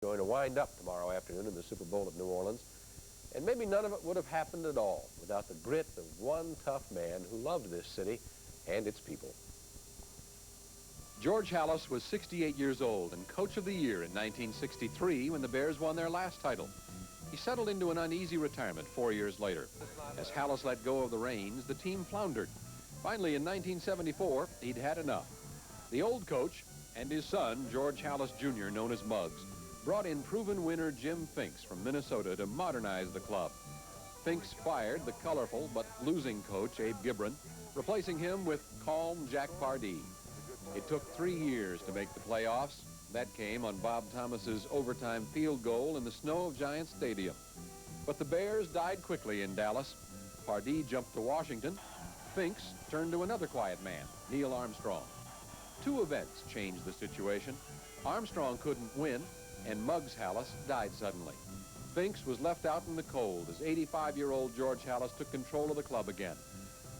going to wind up tomorrow afternoon in the Super Bowl at New Orleans. And maybe none of it would have happened at all without the grit of one tough man who loved this city and its people. George Halas was 68 years old and Coach of the Year in 1963 when the Bears won their last title. He settled into an uneasy retirement 4 years later. As Halas let go of the reins, the team floundered. Finally, in 1974, he'd had enough. The old coach and his son, George Halas Jr., known as Muggs, brought in proven winner Jim Finks from Minnesota to modernize the club. Finks fired the colorful but losing coach Abe Gibran, replacing him with calm Jack Pardee. It took 3 years to make the playoffs. That came on Bob Thomas's overtime field goal in the snow of Giants Stadium. But the Bears died quickly in Dallas. Pardee jumped to Washington. Finks turned to another quiet man, Neil Armstrong. 2 events changed the situation. Armstrong couldn't win, and Muggs Halas died suddenly. Finks was left out in the cold as 85-year-old George Halas took control of the club again.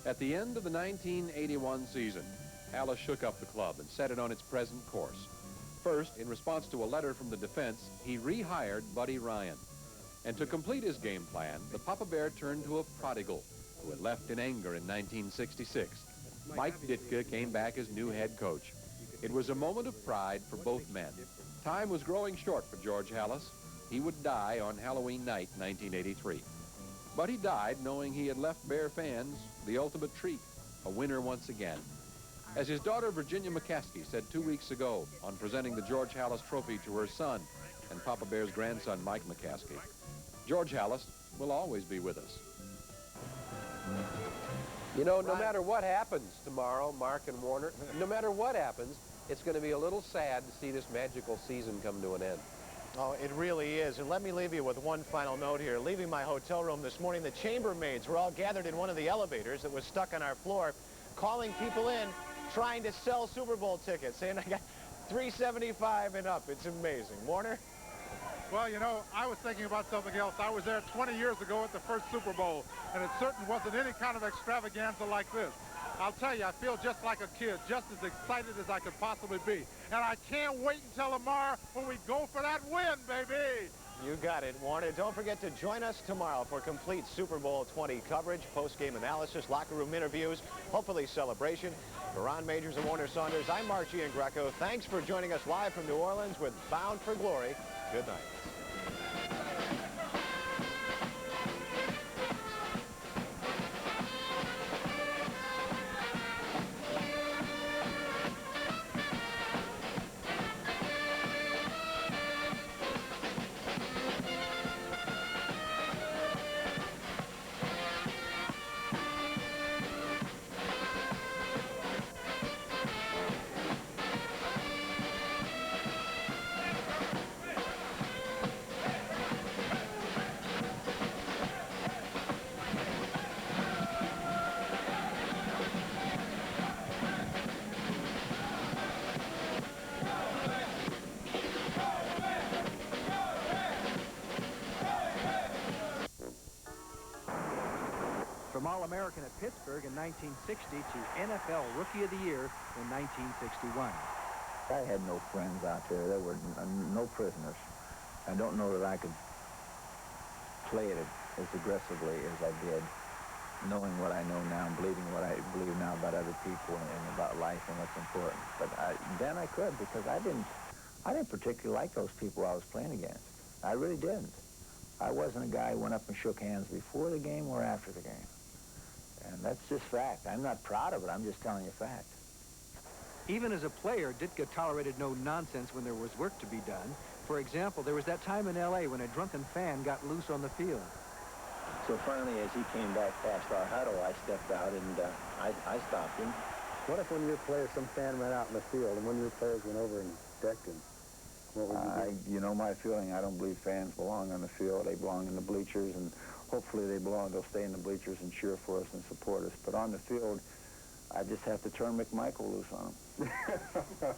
At the end of the 1981 season, Halas shook up the club and set it on its present course. First, in response to a letter from the defense, he rehired Buddy Ryan. And to complete his game plan, the Papa Bear turned to a prodigal who had left in anger in 1966. Mike Ditka came back as new head coach. It was a moment of pride for both men. Time was growing short for George Halas. He would die on Halloween night, 1983. But he died knowing he had left Bear fans the ultimate treat, a winner once again. As his daughter Virginia McCaskey said 2 weeks ago on presenting the George Halas Trophy to her son and Papa Bear's grandson Mike McCaskey, George Halas will always be with us. You know, no matter what happens tomorrow, Mark and Warner, no matter what happens, it's going to be a little sad to see this magical season come to an end. Oh, it really is. And let me leave you with one final note here. Leaving my hotel room this morning, the chambermaids were all gathered in one of the elevators that was stuck on our floor, calling people in, trying to sell Super Bowl tickets, saying I got $3.75 and up. It's amazing. Warner? Well, you know, I was thinking about something else. I was there 20 years ago at the first Super Bowl, and it certainly wasn't any kind of extravaganza like this. I'll tell you, I feel just like a kid, just as excited as I could possibly be. And I can't wait until tomorrow when we go for that win, baby! You got it, Warner. Don't forget to join us tomorrow for complete Super Bowl 20 coverage, post-game analysis, locker room interviews, hopefully celebration. For Ron Majors and Warner Saunders, I'm Mark Giangreco. Thanks for joining us live from New Orleans with Bound for Glory. Good night. From All-American at Pittsburgh in 1960 to NFL Rookie of the Year in 1961. I had no friends out there. There were no prisoners. I don't know that I could play it as aggressively as I did, knowing what I know now and believing what I believe now about other people and about life and what's important. But then I could, because I didn't particularly like those people I was playing against. I really didn't. I wasn't a guy who went up and shook hands before the game or after the game. And that's just fact. I'm not proud of it. I'm just telling you fact. Even as a player, Ditka tolerated no nonsense when there was work to be done. For example, there was that time in L.A. when a drunken fan got loose on the field. So finally, as he came back past our huddle, I stepped out and I stopped him. What if when you were a player, some fan ran out in the field, and one of your players went over and decked him? What would you do? You know my feeling. I don't believe fans belong on the field. They belong in the bleachers, and hopefully they'll stay in the bleachers and cheer for us and support us. But on the field, I just have to turn McMichael loose on them.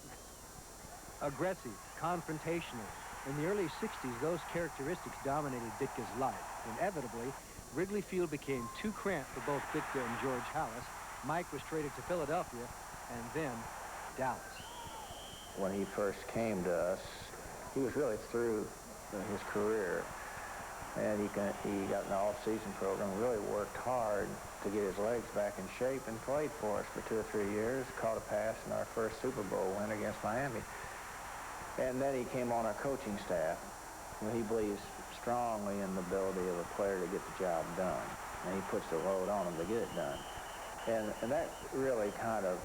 Aggressive, confrontational. In the early 60s, those characteristics dominated Ditka's life. Inevitably, Wrigley Field became too cramped for both Ditka and George Halas. Mike was traded to Philadelphia, and then Dallas. When he first came to us, he was really through his career. And he got an all-season program, really worked hard to get his legs back in shape and played for us for 2 or 3 years, caught a pass in our first Super Bowl win against Miami. And then he came on our coaching staff. He believes strongly in the ability of a player to get the job done. And he puts the load on him to get it done. And that really kind of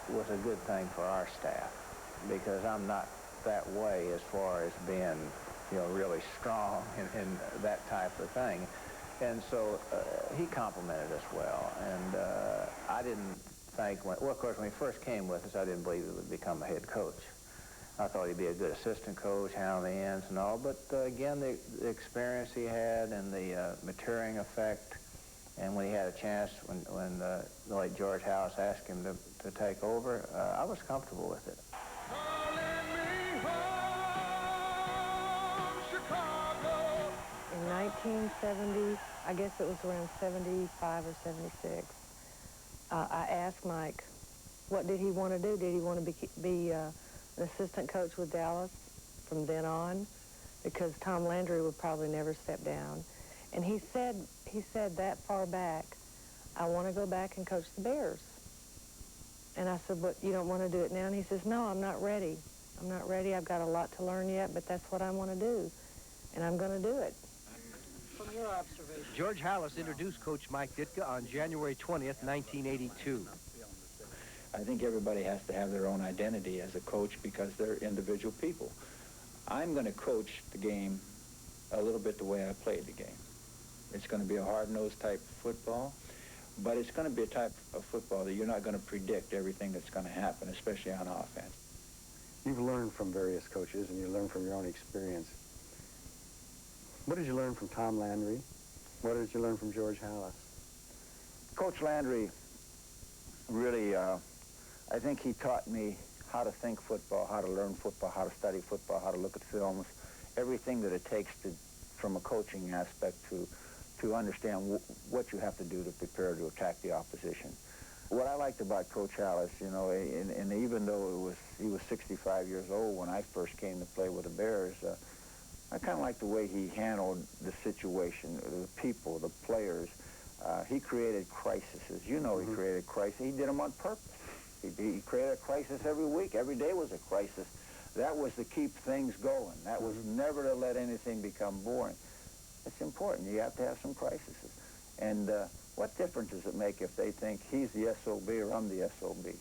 was a good thing for our staff, because I'm not that way as far as being, you know, really strong in that type of thing. And so he complimented us well. And I didn't think, well, of course, when he first came with us, I didn't believe he would become a head coach. I thought he'd be a good assistant coach, handle the ends and all. But again, the experience he had and the maturing effect, and when he had a chance, when the late George Halas asked him to take over, I was comfortable with it. In 1970, I guess it was around 75 or 76, I asked Mike, what did he want to do? Did he want to be an assistant coach with Dallas from then on? Because Tom Landry would probably never step down. And he said that far back, I want to go back and coach the Bears. And I said, but you don't want to do it now? And he says, no, I'm not ready. I'm not ready. I've got a lot to learn yet, but that's what I want to do. And I'm going to do it. From your observation, George Halas introduced Coach Mike Ditka on January 20th, 1982. I think everybody has to have their own identity as a coach because they're individual people. I'm going to coach the game a little bit the way I played the game. It's going to be a hard-nosed type of football, but it's going to be a type of football that you're not going to predict everything that's going to happen, especially on offense. You've learned from various coaches, and you learn from your own experience. What did you learn from Tom Landry? What did you learn from George Halas? Coach Landry really, I think he taught me how to think football, how to learn football, how to study football, how to look at films, everything that it takes from a coaching aspect to understand what you have to do to prepare to attack the opposition. What I liked about Coach Halas, you know, and even though he was 65 years old when I first came to play with the Bears, I kind of liked the way he handled the situation, the people, the players. He created crises. You know, he created crises. He did them on purpose. He created a crisis every week. Every day was a crisis. That was to keep things going. That was never to let anything become boring. It's important. You have to have some crises. And what difference does it make if they think he's the SOB or I'm the SOB?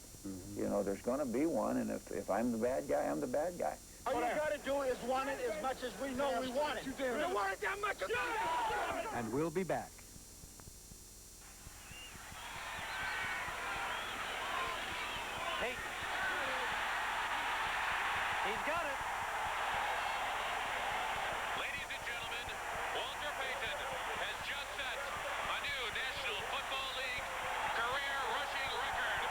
You know, there's going to be one, and if I'm the bad guy, I'm the bad guy. All you got to do is want it as much as we know we want it. We don't want it that much. And we'll be back. Payton. He's got it. Ladies and gentlemen, Walter Payton has just set a new National Football League career rushing record.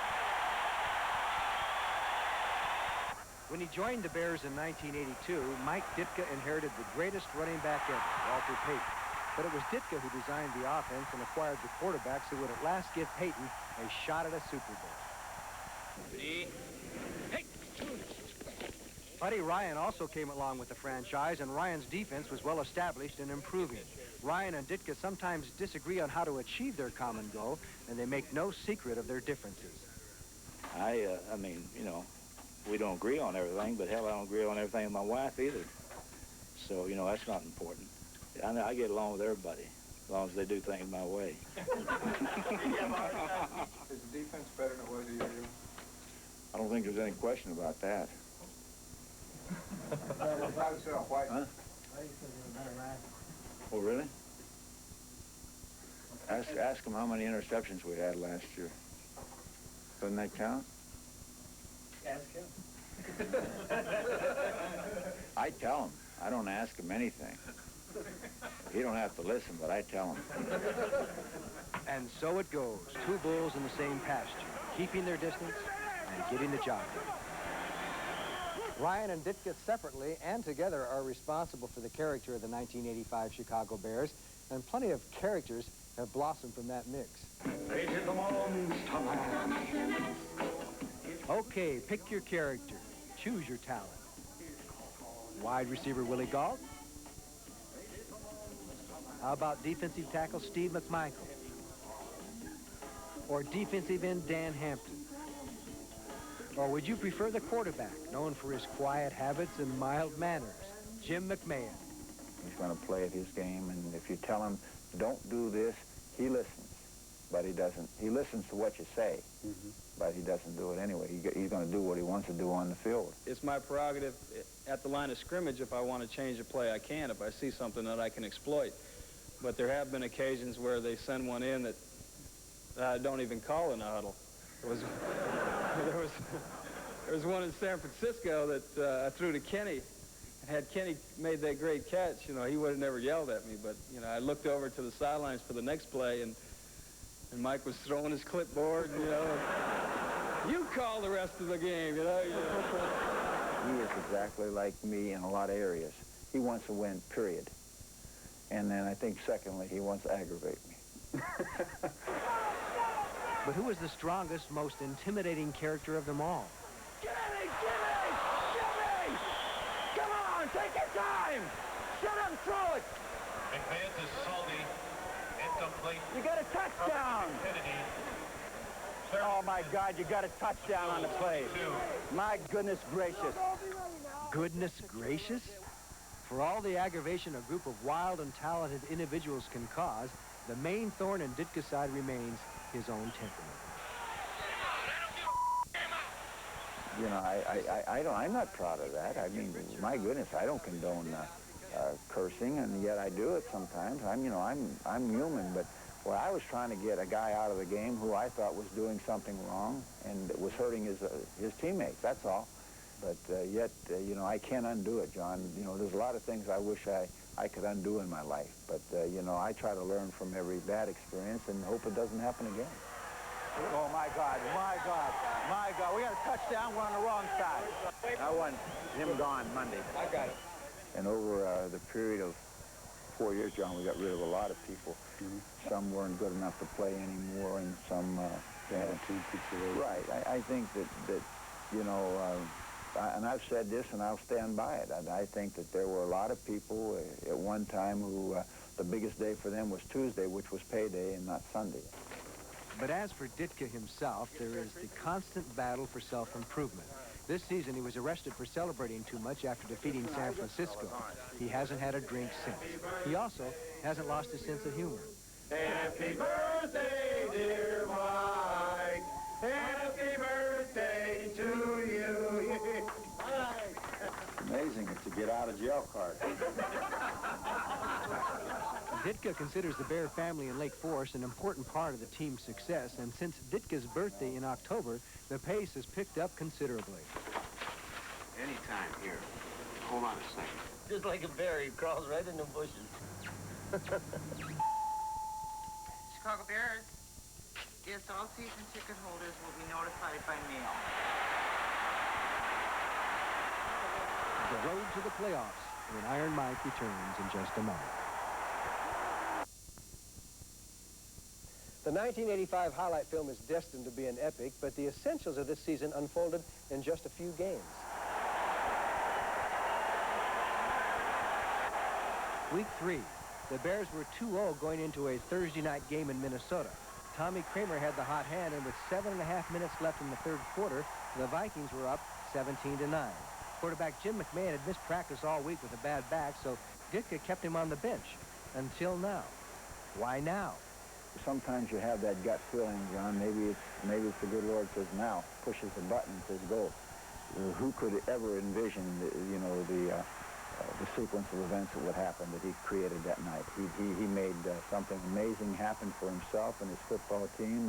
When he joined the Bears in 1982, Mike Ditka inherited the greatest running back ever, Walter Payton. But it was Ditka who designed the offense and acquired the quarterbacks who would at last give Payton a shot at a Super Bowl. Buddy Ryan also came along with the franchise, and Ryan's defense was well established and improving. Ryan and Ditka sometimes disagree on how to achieve their common goal, and they make no secret of their differences. I mean, you know, we don't agree on everything, but hell, I don't agree on everything with my wife either. So, you know, that's not important. I get along with everybody, as long as they do things my way. Is the defense better than it was a year ago? I don't think there's any question about that. Huh? Oh, really? Ask them how many interceptions we had last year. Doesn't that count? Ask him. I tell him. I don't ask him anything. He don't have to listen, but I tell him. And so it goes. Two bulls in the same pasture, keeping their distance and getting the job done. Ryan and Ditka separately and together are responsible for the character of the 1985 Chicago Bears, and plenty of characters have blossomed from that mix. Okay, pick your character. Choose your talent. wide receiver Willie Galt? How about defensive tackle Steve McMichael? Or defensive end Dan Hampton? Or would you prefer the quarterback, known for his quiet habits and mild manners, Jim McMahon? He's going to play at his game, and if you tell him, don't do this, he listens, but he doesn't. He listens to what you say, but he doesn't do it anyway. He's going to do what he wants to do on the field. It's my prerogative at the line of scrimmage. If I want to change a play, I can, if I see something that I can exploit. But there have been occasions where they send one in that I don't even call in a huddle. There was one in San Francisco that I threw to Kenny. Had Kenny made that great catch, you know, he would have never yelled at me. But, you know, I looked over to the sidelines for the next play, and Mike was throwing his clipboard, you know. You call the rest of the game, you know. He is exactly like me in a lot of areas. He wants to win, period. And then I think, secondly, he wants to aggravate me. But who is the strongest, most intimidating character of them all? Jimmy! Come on, take your time! Shut him through it! McMahon is salty, incomplete. You got a touchdown! Oh, my God, you got a touchdown on the play. My goodness gracious. Goodness gracious? For all the aggravation a group of wild and talented individuals can cause, the main thorn in Ditka's side remains his own temperament. You know, I'm not proud of that. I mean, my goodness, I don't condone cursing, and yet I do it sometimes. I'm human, but well, I was trying to get a guy out of the game who I thought was doing something wrong and was hurting his teammates. That's all. But yet, you know, I can't undo it, John. You know, there's a lot of things I wish I could undo in my life. But you know, I try to learn from every bad experience and hope it doesn't happen again. Oh, my God. We got a touchdown. We're on the wrong side. I want him gone Monday. I got it. And over the period of 4 years, John, we got rid of a lot of people. Some weren't good enough to play anymore, and some... right. I think that you know, and I've said this, and I'll stand by it. I think that there were a lot of people at one time who the biggest day for them was Tuesday, which was payday, and not Sunday. But as for Ditka himself, there is the constant battle for self-improvement. This season, he was arrested for celebrating too much after defeating San Francisco. He hasn't had a drink since. He also hasn't lost his sense of humor. Happy birthday, dear Mike. Happy birthday to you. It's amazing to get out of jail card. Ditka considers the Bear family in Lake Forest an important part of the team's success, and since Ditka's birthday in October, the pace has picked up considerably. Anytime here. Hold on a second. Just like a bear, he crawls right in the bushes. Chicago Bears. Yes, all season ticket holders will be notified by mail. The road to the playoffs when Iron Mike returns in just a moment. The 1985 highlight film is destined to be an epic, but the essentials of this season unfolded in just a few games. Week 3. The Bears were 2-0 going into a Thursday night game in Minnesota. Tommy Kramer had the hot hand, and with 7.5 minutes left in the third quarter, the Vikings were up 17-9. Quarterback Jim McMahon had missed practice all week with a bad back, so Ditka kept him on the bench until now. Why now? Sometimes you have that gut feeling, John. Maybe it's the good Lord says now, pushes the button, says go. Who could ever envision, the sequence of events that would happen that he created that night? He made something amazing happen for himself and his football team,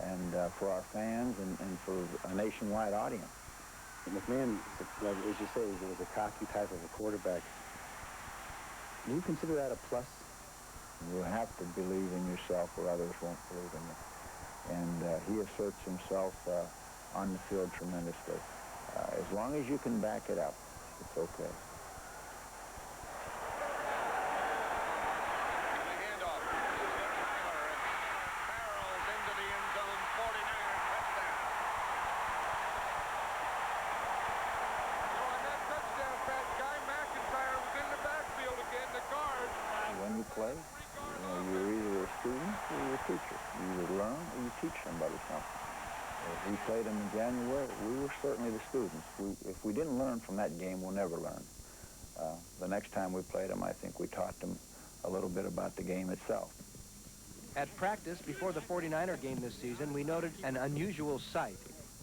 and for our fans and for a nationwide audience. McMahon, like, as you say, he was a cocky type of a quarterback. Do you consider that a plus? You have to believe in yourself or others won't believe in you. And he asserts himself on the field tremendously. As long as you can back it up, it's okay. played them in January, we were certainly the students. If we didn't learn from that game, we'll never learn. The next time we played them, I think we taught them a little bit about the game itself. At practice before the 49er game this season, we noted an unusual sight.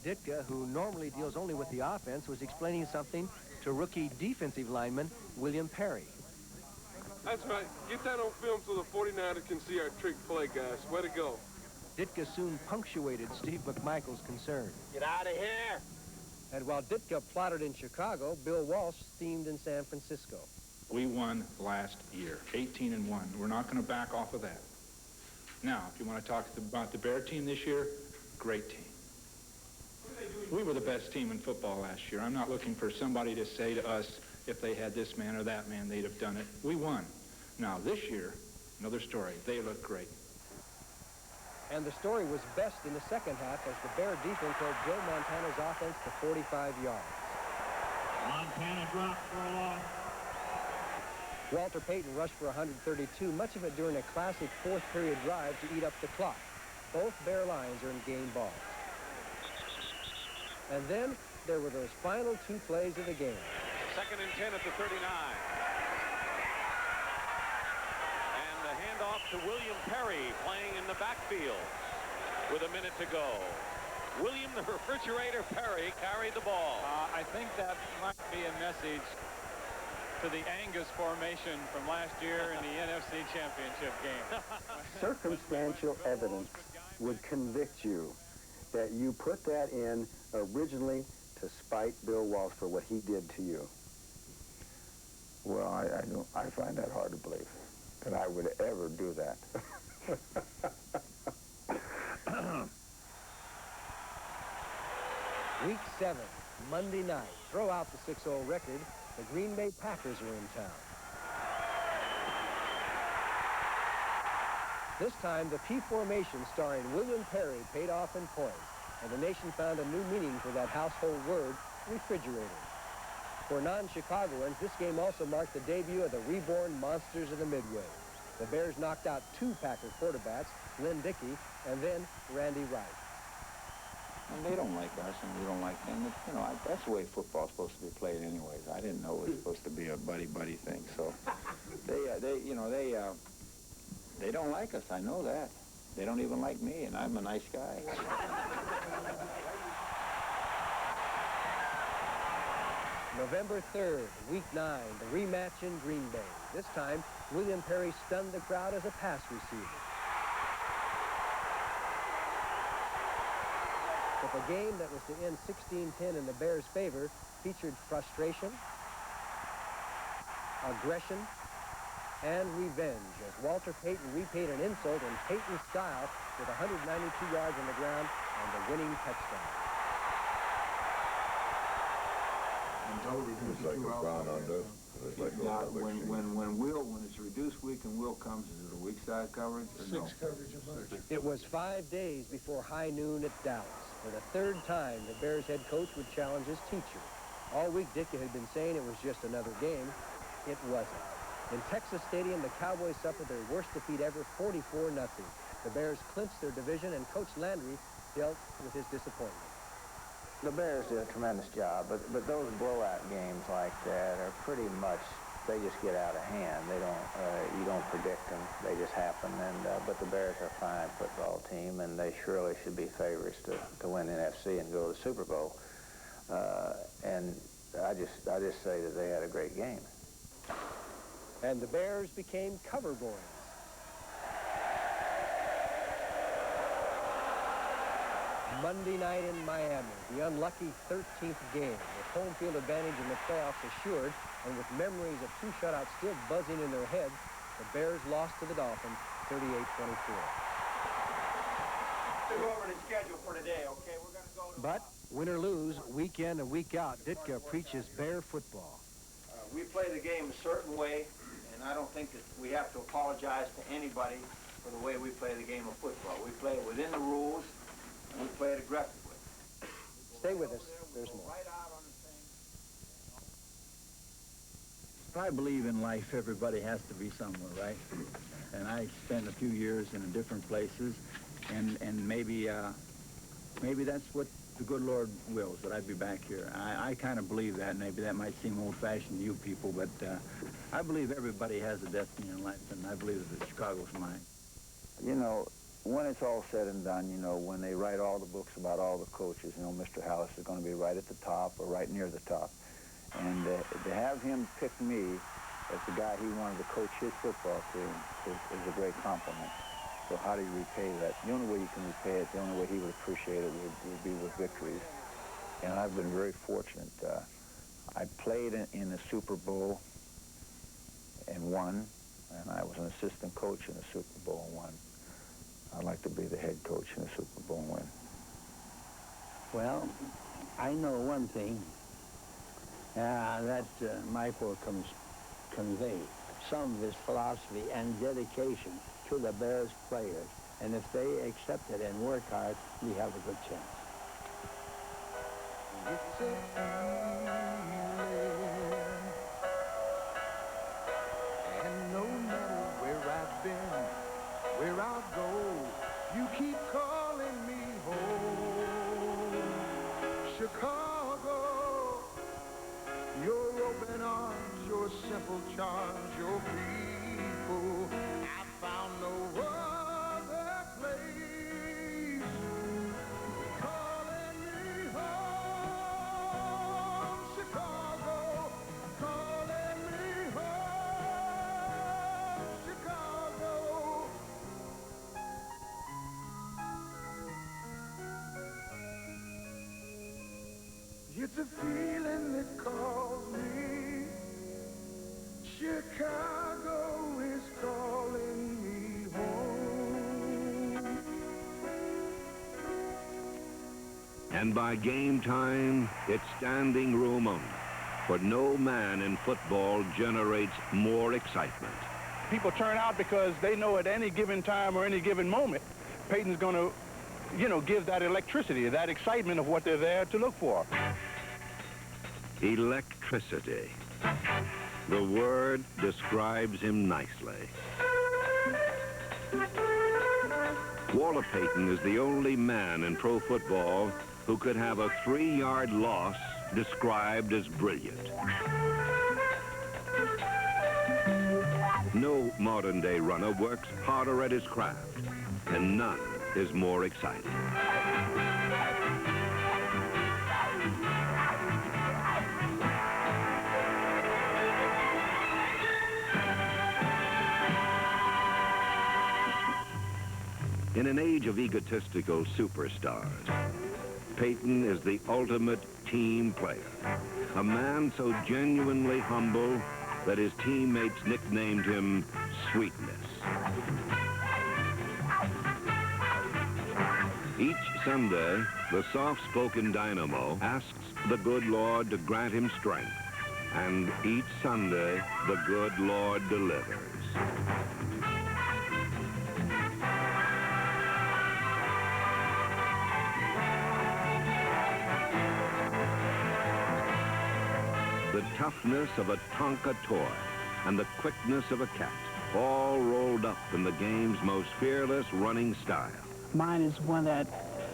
Ditka, who normally deals only with the offense, was explaining something to rookie defensive lineman William Perry. That's right. Get that on film so the 49ers can see our trick play, guys. Way to go. Ditka soon punctuated Steve McMichael's concern. Get out of here! And while Ditka plotted in Chicago, Bill Walsh steamed in San Francisco. We won last year, 18-1. We're not going to back off of that. Now, if you want to talk about the Bear team this year, great team. We were the best team in football last year. I'm not looking for somebody to say to us, if they had this man or that man, they'd have done it. We won. Now, this year, another story. They look great. And the story was best in the second half as the Bear defense held Joe Montana's offense to 45 yards. Montana dropped for a loss. Walter Payton rushed for 132, much of it during a classic fourth period drive to eat up the clock. Both Bear lines earned game balls. And then there were those final two plays of the game. 2nd and 10 at the 39. And the handoff to William Perry playing in the backfield with a minute to go. William the Refrigerator Perry carried the ball. I think that might be a message to the Angus formation from last year in the NFC Championship game. Circumstantial evidence would convict you that you put that in originally to spite Bill Walsh for what he did to you. Well, I find that hard to believe, that I would ever do that. Week 7, Monday night. Throw out the 6-0 record. The Green Bay Packers are in town. This time, the P formation starring William Perry paid off in points, and the nation found a new meaning for that household word, refrigerator. For non-Chicagoans, this game also marked the debut of the reborn monsters of the Midway. The Bears knocked out 2 Packer quarterbacks, Lynn Dickey and then Randy Wright. And they don't like us, and we don't like them. But, you know, that's the way football's supposed to be played anyways. I didn't know it was supposed to be a buddy-buddy thing. So they don't like us. I know that. They don't even like me, and I'm a nice guy. November 3rd, Week 9, the rematch in Green Bay. This time, William Perry stunned the crowd as a pass receiver. But the game that was to end 16-10 in the Bears' favor featured frustration, aggression, and revenge as Walter Payton repaid an insult in Payton style with 192 yards on the ground and the winning touchdown. It's like a brown under. When it's reduced week and Will comes, is it a weak side coverage or no? 6 coverage of March. It was 5 days before high noon at Dallas. For the 3rd time, the Bears head coach would challenge his teacher. All week, Ditka had been saying it was just another game. It wasn't. In Texas Stadium, the Cowboys suffered their worst defeat ever, 44-0. The Bears clinched their division, and Coach Landry dealt with his disappointment. The Bears did a tremendous job, but those blowout games like that are pretty much, they just get out of hand. They don't, you don't predict them. They just happen. But the Bears are a fine football team, and they surely should be favorites to win the NFC and go to the Super Bowl. And I just say that they had a great game. And the Bears became cover boys. Monday night in Miami, the unlucky 13th game, with home field advantage in the playoffs assured, and with memories of 2 shutouts still buzzing in their heads, the Bears lost to the Dolphins 38-24. To go over the schedule for today, okay? We're going to go to... But, win or lose, week in and week out, Ditka preaches Bear football. We play the game a certain way, and I don't think that we have to apologize to anybody for the way we play the game of football. We play it within the rules, and we play it aggressively. Stay with us. There's more. I believe in life everybody has to be somewhere, right? And I spent a few years in different places, and maybe that's what the good Lord wills that I'd be back here. I kind of believe that. Maybe that might seem old-fashioned to you people, but I believe everybody has a destiny in life, and I believe that Chicago's mine. You know, when it's all said and done, you know, when they write all the books about all the coaches, you know, Mr. Halas is going to be right at the top or right near the top. And to have him pick me as the guy he wanted to coach his football team is a great compliment. So how do you repay that? The only way you can repay it, the only way he would appreciate it would be with victories. And I've been very fortunate. I played in the Super Bowl and won, and I was an assistant coach in the Super Bowl and won. I'd like to be the head coach in the Super Bowl and win. Well, I know one thing, that Michael convey some of his philosophy and dedication to the Bears players. And if they accept it and work hard, we have a good chance. It's a feeling, and no matter where I've been, where I'll go, you keep calling me home. Chicago, your open arms, your simple charms, your people, I found no other place. Calling me home, Chicago, calling me home, Chicago. It's a feeling that calls me. Chicago is calling me home. And by game time, it's standing room only. For no man in football generates more excitement. People turn out because they know at any given time or any given moment, Payton's going to, you know, give that electricity, that excitement of what they're there to look for. Electricity. The word describes him nicely. Walter Payton is the only man in pro football who could have a 3-yard loss described as brilliant. No modern-day runner works harder at his craft, and none is more exciting. In an age of egotistical superstars, Payton is the ultimate team player. A man so genuinely humble that his teammates nicknamed him Sweetness. Each Sunday, the soft-spoken dynamo asks the good Lord to grant him strength. And each Sunday, the good Lord delivers. The toughness of a Tonka toy and the quickness of a cat, all rolled up in the game's most fearless running style. Mine is one that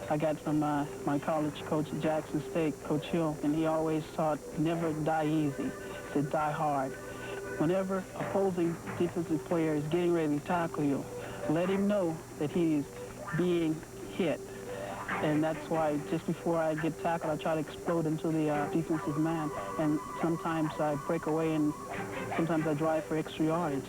I got from my college coach at Jackson State, Coach Hill, and he always taught, never die easy, he said die hard. Whenever opposing defensive player is getting ready to tackle you, let him know that he's being hit. And that's why just before I get tackled, I try to explode into the defensive man. And sometimes I break away, and sometimes I drive for extra yardage.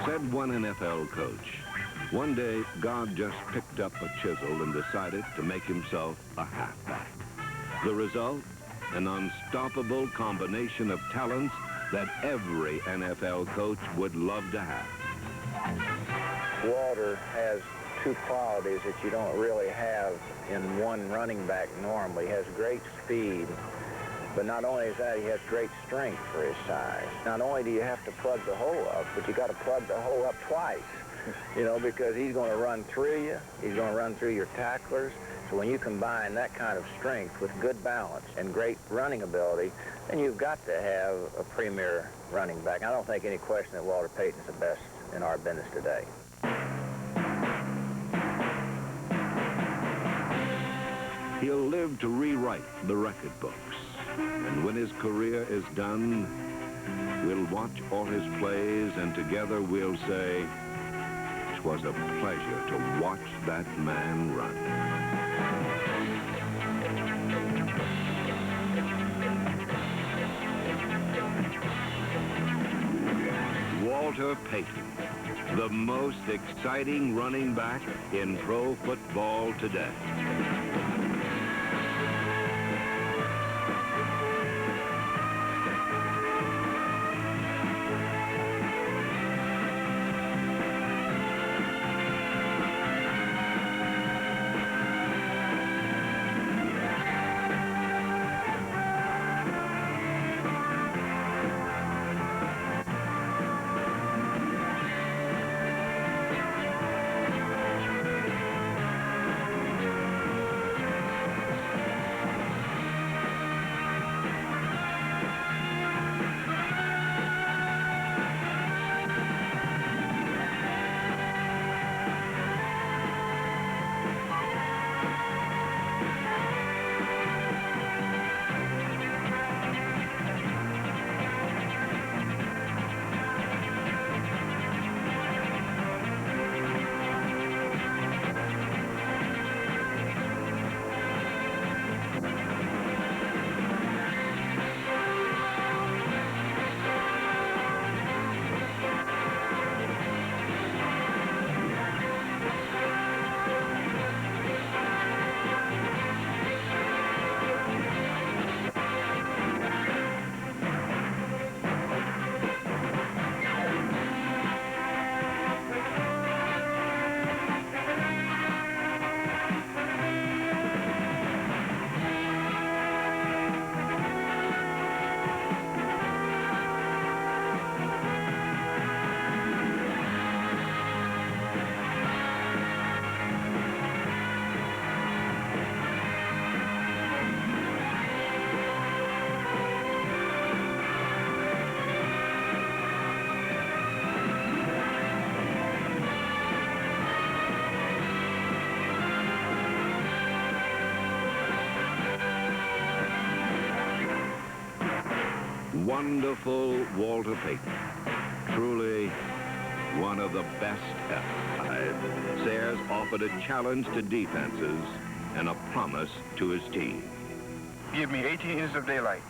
Said one NFL coach, one day God just picked up a chisel and decided to make himself a halfback. The result? An unstoppable combination of talents that every NFL coach would love to have. Walter has two qualities that you don't really have in one running back normally. He has great speed, but not only is that, he has great strength for his size. Not only do you have to plug the hole up, but you got to plug the hole up twice, you know, because he's going to run through you, he's going to run through your tacklers, So when you combine that kind of strength with good balance and great running ability, then you've got to have a premier running back. I don't think any question that Walter Payton's the best in our business today. He'll live to rewrite the record books. And when his career is done, we'll watch all his plays, and together we'll say, it was a pleasure to watch that man run. Walter Payton, the most exciting running back in pro football today. Wonderful Walter Payton. Truly one of the best ever. Sayers offered a challenge to defenses and a promise to his team. Give me 18 inches of daylight.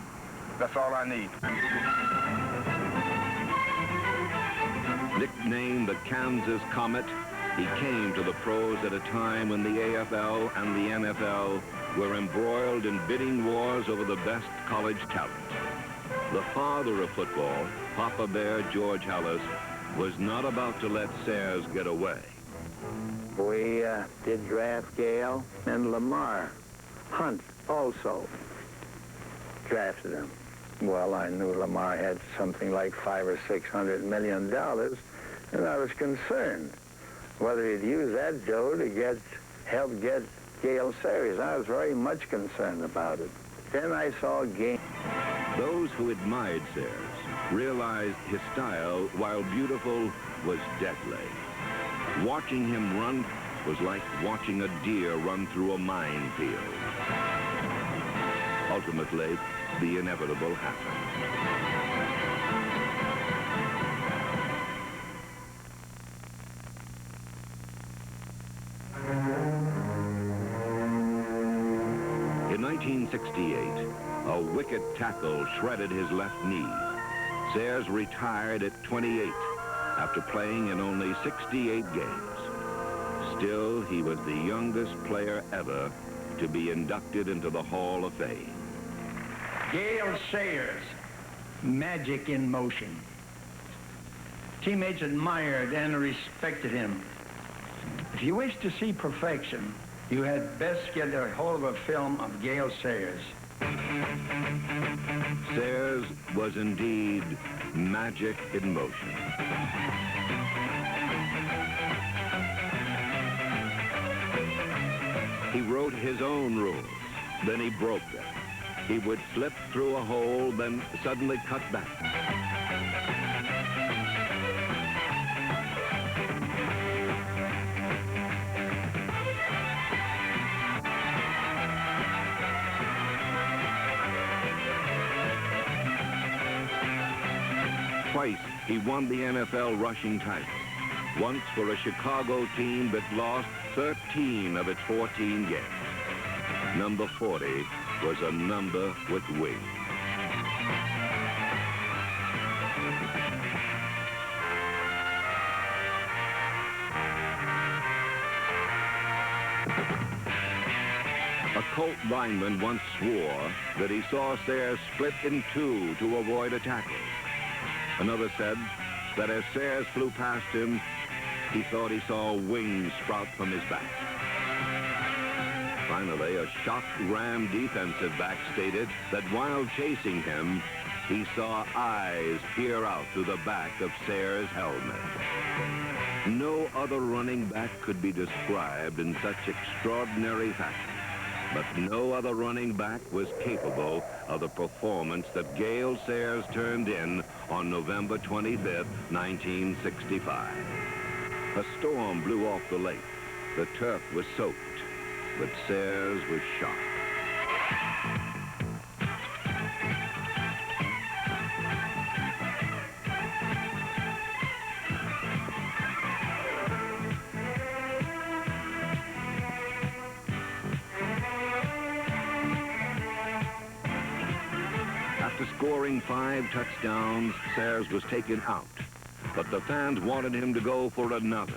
That's all I need. Nicknamed the Kansas Comet, he came to the pros at a time when the AFL and the NFL were embroiled in bidding wars over the best college talent. The father of football, Papa Bear George Halas, was not about to let Sayers get away. We did draft Gayle and Lamar. Hunt also drafted him. Well, I knew Lamar had something like $500 or $600 million, and I was concerned whether he'd use that dough to help get Gayle Sayers. I was very much concerned about it. Then I saw Gayle. Those who admired Sayers realized his style, while beautiful, was deadly. Watching him run was like watching a deer run through a minefield. Ultimately, the inevitable happened. In 1968, a wicked tackle shredded his left knee. Sayers retired at 28 after playing in only 68 games. Still, he was the youngest player ever to be inducted into the Hall of Fame. Gayle Sayers, magic in motion. Teammates admired and respected him. If you wish to see perfection, you had best get a hold of a film of Gayle Sayers. Sayers was indeed magic in motion. He wrote his own rules. Then he broke them. He would slip through a hole, then suddenly cut back. Twice, he won the NFL rushing title. Once for a Chicago team that lost 13 of its 14 games. Number 40 was a number with wings. A Colt lineman once swore that he saw Sayers split in two to avoid a tackle. Another said that as Sayers flew past him, he thought he saw wings sprout from his back. Finally, a shocked Ram defensive back stated that while chasing him, he saw eyes peer out through the back of Sayers' helmet. No other running back could be described in such extraordinary fashion, but no other running back was capable of the performance that Gayle Sayers turned in on November 25th, 1965. A storm blew off the lake. The turf was soaked, but Sayers was shocked. After scoring 5 touchdowns, Sayers was taken out, but the fans wanted him to go for another.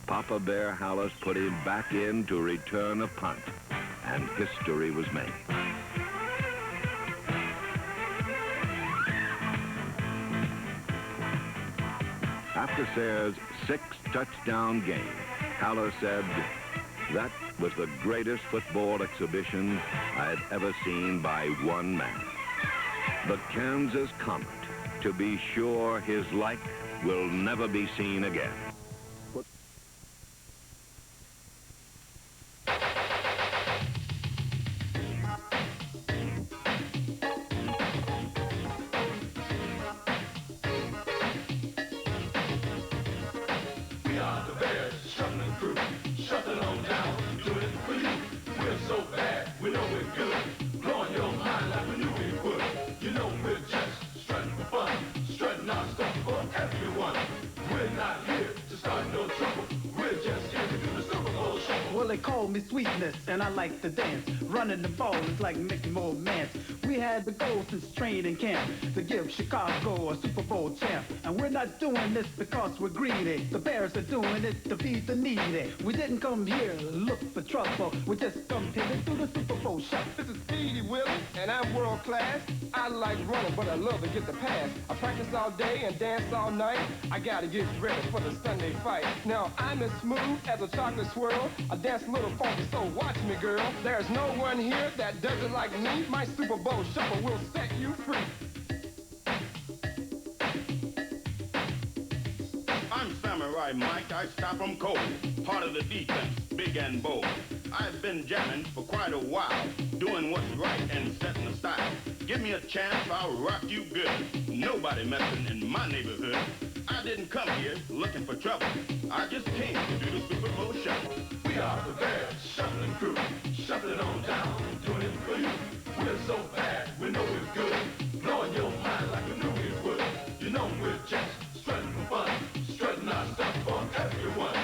Papa Bear Halas put him back in to return a punt, and history was made. After Sayers' 6-touchdown game, Halas said, "That was the greatest football exhibition I had ever seen by one man. The Kansas Comet. To be sure, his like will never be seen again." We are the Bears, shuffling crew, shuffling on down, doing it for you. We're so bad, we know we're good, blowing your mind like we knew we would. You know we're just strutting for fun, strutting our stuff for everyone. We're not here to start no trouble, we're just here to do the Super Bowl show. Well, they call me Sweetness, and I like to dance. Running the ball is like making more mans. We had the goal since training camp to give Chicago a Super Bowl champ. And we're not doing this because we're greedy. The Bears are doing it to feed the needy. We didn't come here to look for trouble. We just come here to do the Super Bowl show. This is Speedy Willie, and I'm world class. I like running, but I love to get the pass. I practice all day and dance all night. I gotta get ready for the Sunday fight. Now, I'm as smooth as a chocolate swirl. I dance a little funky, so watch me, girl. There's no one here that does it like me. My Super Bowl shuffle will set you free. I'm Samurai Mike, I stop 'em cold. Part of the defense, big and bold. I've been jamming for quite a while, doing what's right and setting the style. Give me a chance, I'll rock you good. Nobody messing in my neighborhood. I didn't come here looking for trouble. I just came to do the Super Bowl shuffle. We are the Bears, shuffling crew, shuffling on down, doing it for you. We're so bad, we know we're good, blowing your mind like we knew we would. You know we're just strutting for fun, strutting our stuff for everyone.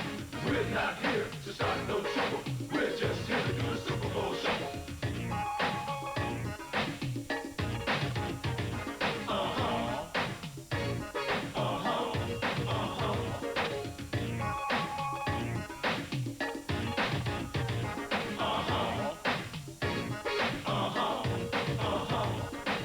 We're not here to start no trouble, we're just here to do the Super Bowl shuffle.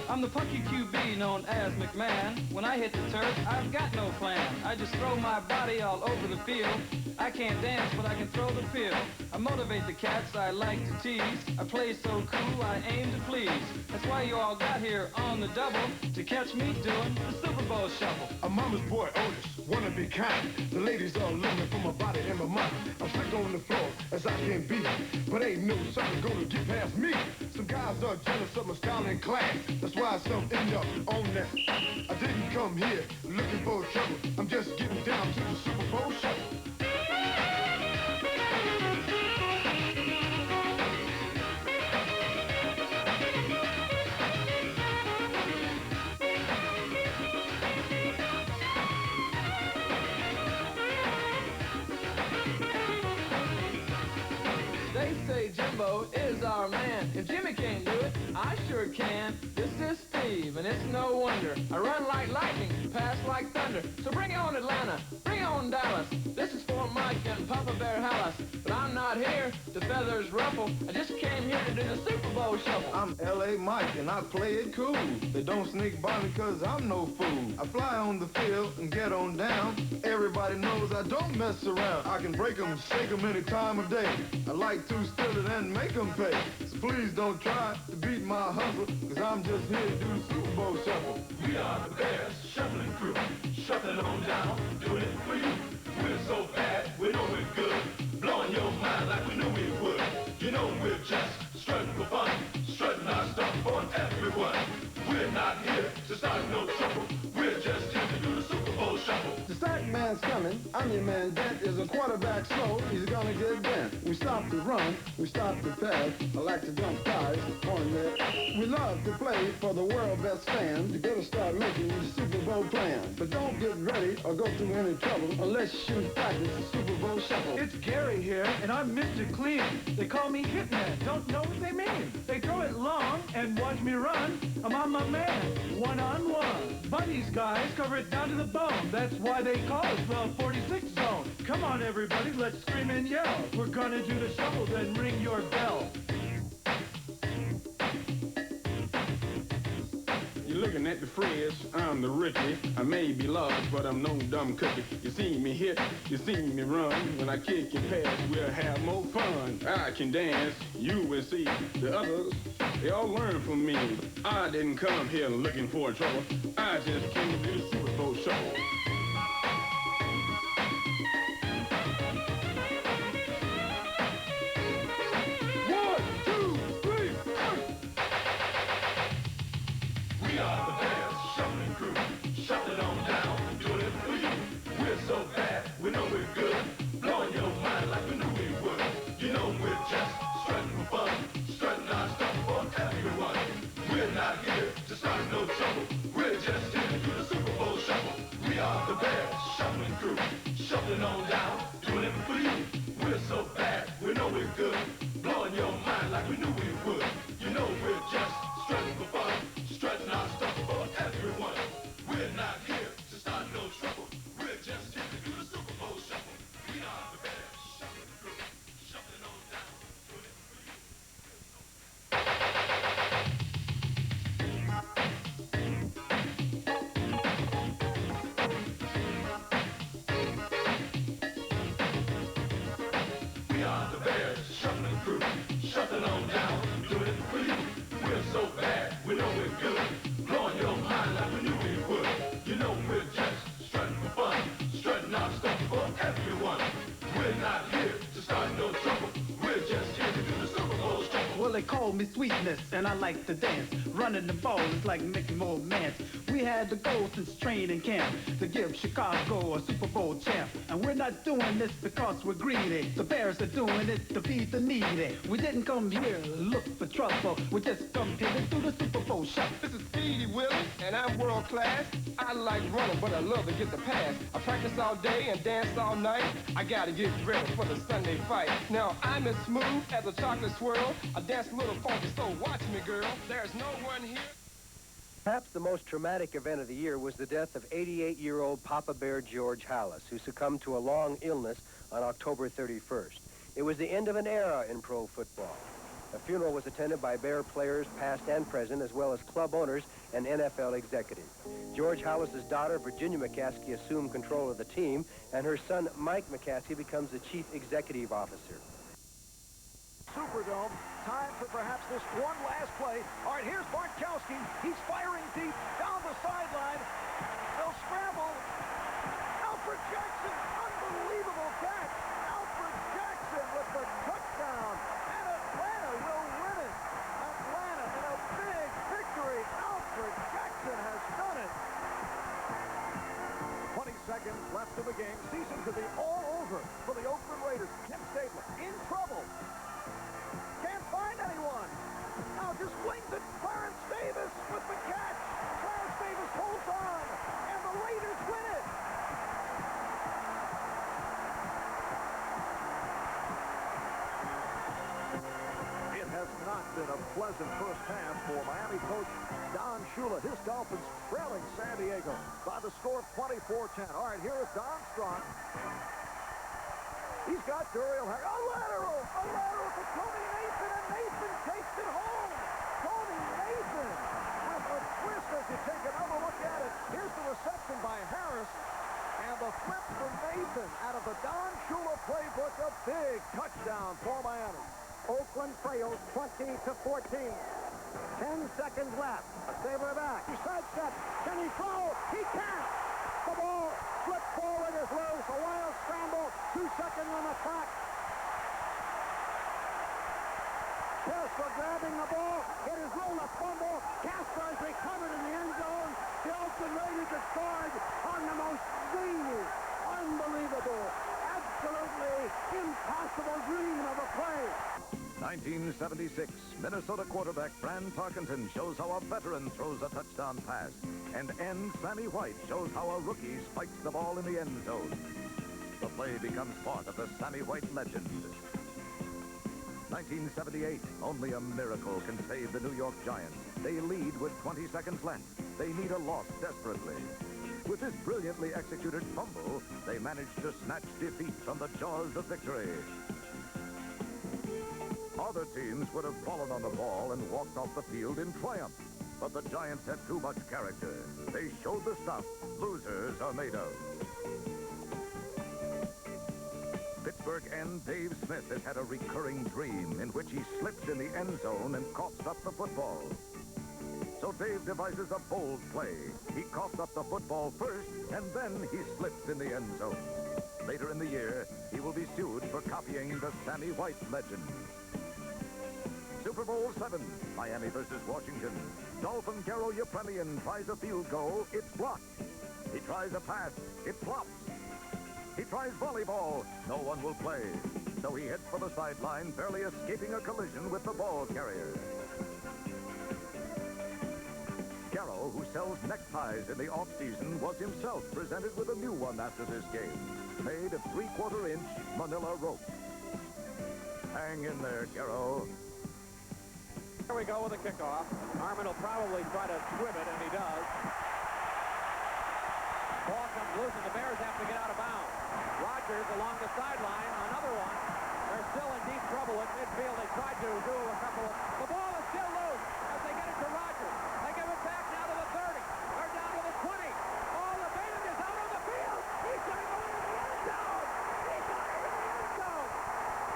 I'm the punky QB known as McMahon. When I hit the turf, I've got no plan. I just throw my body all over the field. I can't dance, but I can throw the field. I motivate the cats I like to tease. I play so cool, I aim to please. That's why you all got here on the double to catch me doing the Super Bowl shuffle. I'm mama's boy, Otis, wanna be kind. The ladies all looking for my body and my mind. I'm slick on the floor as I can be, but ain't no sucker gonna get past me. Some guys are jealous of my style and class. That's why some end up on that. I didn't come here looking for trouble. I'm just getting down to the Super Bowl shuffle. They say Jimbo is our man. If Jimmy can't do it, I sure can. This is Steve, and it's no wonder. I run like lightning, pass like thunder. So bring it on Atlanta, bring it on Dallas. This is for Mike and Papa Bear Halas. But I'm not here to feathers ruffle. I just came here to do the Super Bowl shuffle. I'm L.A. Mike and I play it cool. They don't sneak by me cause I'm no fool. I fly on the field and get on down. Everybody knows I don't mess around. I can break 'em, shake 'em any time of day. I like to steal it and make 'em pay. So please don't try to beat my hustle, cause I'm just here to do the Super Bowl shuffle. We are the Bears shuffling crew, shuffling on down, doing it for you. We're so bad, we know we're good, blowing your mind like we knew we would. You know we're just strutting for fun, strutting our stuff for everyone. We're not here to start no trouble, we're just here to do the Super Bowl shuffle. The sack man's coming, I'm your man Dent. Is a quarterback slow, he's gonna get bent. We stop to run, we stop to pass. I like to dump ties on that. We love to play for the world best fans. You better start making your Super Bowl plans. But don't get ready or go through any trouble unless you practice the Super Bowl shuffle. It's Gary here, and I'm Mr. Clean. They call me Hitman, don't know what they mean. They throw it long and watch me run. I'm on my man, one-on-one. But these guys cover it down to the bone. That's why they call it 1246 zone. Come on, everybody, let's scream and yell. We're gonna do the shuffle, then ring your bell. You're looking at the Frizz, I'm the rookie. I may be large, but I'm no dumb cookie. You see me hit, you see me run. When I kick and pass, we'll have more fun. I can dance, you will see. The others, they all learn from me. I didn't come here looking for trouble. I just came to do the Super Bowl shuffle. We are the Bears shuffling crew, shuffling on down, doing it for you. We're so bad, we know we're good, blowing your mind like we knew we would. You know we're just strutting for fun, strutting our stuff for everyone. We're not here to start no trouble, we're just here to do the Super Bowl shuffle. We are the Bears shuffling crew, shuffling on down, doing it for you. We're so bad, we know we're good, blowing your mind like we knew we would. You know we're just strutting for fun, strutting our stuff for everyone. We're not here to start no trouble. We're just here to do the Super Bowl shuffle. We are the Bears shuffling crew, shuffling on down, doing it for you. We are the Bears shuffling crew, shuffling on down, doing it for you. We're so bad, we know we're good, blowing your mind like we knew we would. You know we're just strutting for fun, strutting our stuff for everyone. We're not here to start no trouble, we're just here to do the Super Bowl shuffle. Well, they call me Sweetness, and I like to dance. Running the ball is like making more mans. We had to go since training camp to give Chicago a Super Bowl champ. And we're not doing this because we're greedy. The Bears are doing it to feed the needy. We didn't come here to look for trouble. We just come here to do the Super Bowl shuffle. This is Speedy Willie, and I'm world class. I like running, but I love to get the pass. I practice all day and dance all night. I gotta get ready for the Sunday fight. Now, I'm as smooth as a chocolate swirl. I dance a little funky, so watch me, girl. There's no one here. Perhaps the most traumatic event of the year was the death of 88-year-old Papa Bear George Halas, who succumbed to a long illness on October 31st. It was the end of an era in pro football. The funeral was attended by Bear players, past and present, as well as club owners and NFL executives. George Halas' daughter, Virginia McCaskey, assumed control of the team, and her son, Mike McCaskey, becomes the chief executive officer. Superdome. Time for perhaps this one last play. All right, here's Bartkowski. He's firing deep down the sideline. They'll scramble. Alfred Jackson, unbelievable catch. Alfred Jackson with the touchdown. And Atlanta will win it. Atlanta in a big victory. Alfred Jackson has done it. 20 seconds left of the game. Season could be all over for the Oakland Raiders. Kim Stabler in trouble. Can't find anyone. Now just wings it. Clarence Davis with the catch. Clarence Davis holds on. And the Raiders win it. It has not been a pleasant first half for Miami coach Don Shula. His Dolphins trailing San Diego by the score of 24-10. All right, here is Don Strong. He's got Duriel Harris. A lateral to Tony Nathan, and Nathan takes it home. Tony Nathan with a twist as you take another look at it. Here's the reception by Harris, and the flip from Nathan out of the Don Shula playbook. A big touchdown for Miami. Oakland trails 20-14. 10 seconds left. A saberback. He sidestep. Can he throw? He can't. The ball flipped forward is loose. A wild scramble. 2 seconds on the clock. Castro grabbing the ball. It is ruled a fumble. Castro is recovered in the end zone. The Oakland Raiders have scored on the most zany, unbelievable, absolutely impossible dream of a play. 1976, Minnesota quarterback Fran Tarkenton shows how a veteran throws a touchdown pass. And end Sammy White shows how a rookie spikes the ball in the end zone. The play becomes part of the Sammy White legend. 1978, only a miracle can save the New York Giants. They lead with 20 seconds left. They need a loss desperately. With this brilliantly executed fumble, they managed to snatch defeat from the jaws of victory. Other teams would have fallen on the ball and walked off the field in triumph. But the Giants had too much character. They showed the stuff losers are made of. Pittsburgh end Dave Smith has had a recurring dream in which he slips in the end zone and coughs up the football. So Dave devises a bold play. He coughs up the football first, and then he slips in the end zone. Later in the year, he will be sued for copying the Sammy White legend. Super Bowl VII, Miami versus Washington. Dolphin Garo Yepremian tries a field goal. It's blocked. He tries a pass. It flops. He tries volleyball. No one will play. So he heads for the sideline, barely escaping a collision with the ball carrier. Garo, who sells neckties in the off-season, was himself presented with a new one after this game. Made of 3/4-inch manila rope. Hang in there, Garo. Here we go with a kickoff. Harmon will probably try to swim it, and he does. Ball comes loose, and the Bears have to get out of bounds. Rodgers along the sideline, another one. They're still in deep trouble at midfield. They tried to do a couple of... The ball is still loose as they get it to Rodgers. They give it back now to the 30. They're down to the 20. Oh, the band is out on the field. He's going to go into the end zone. He's going into the end zone.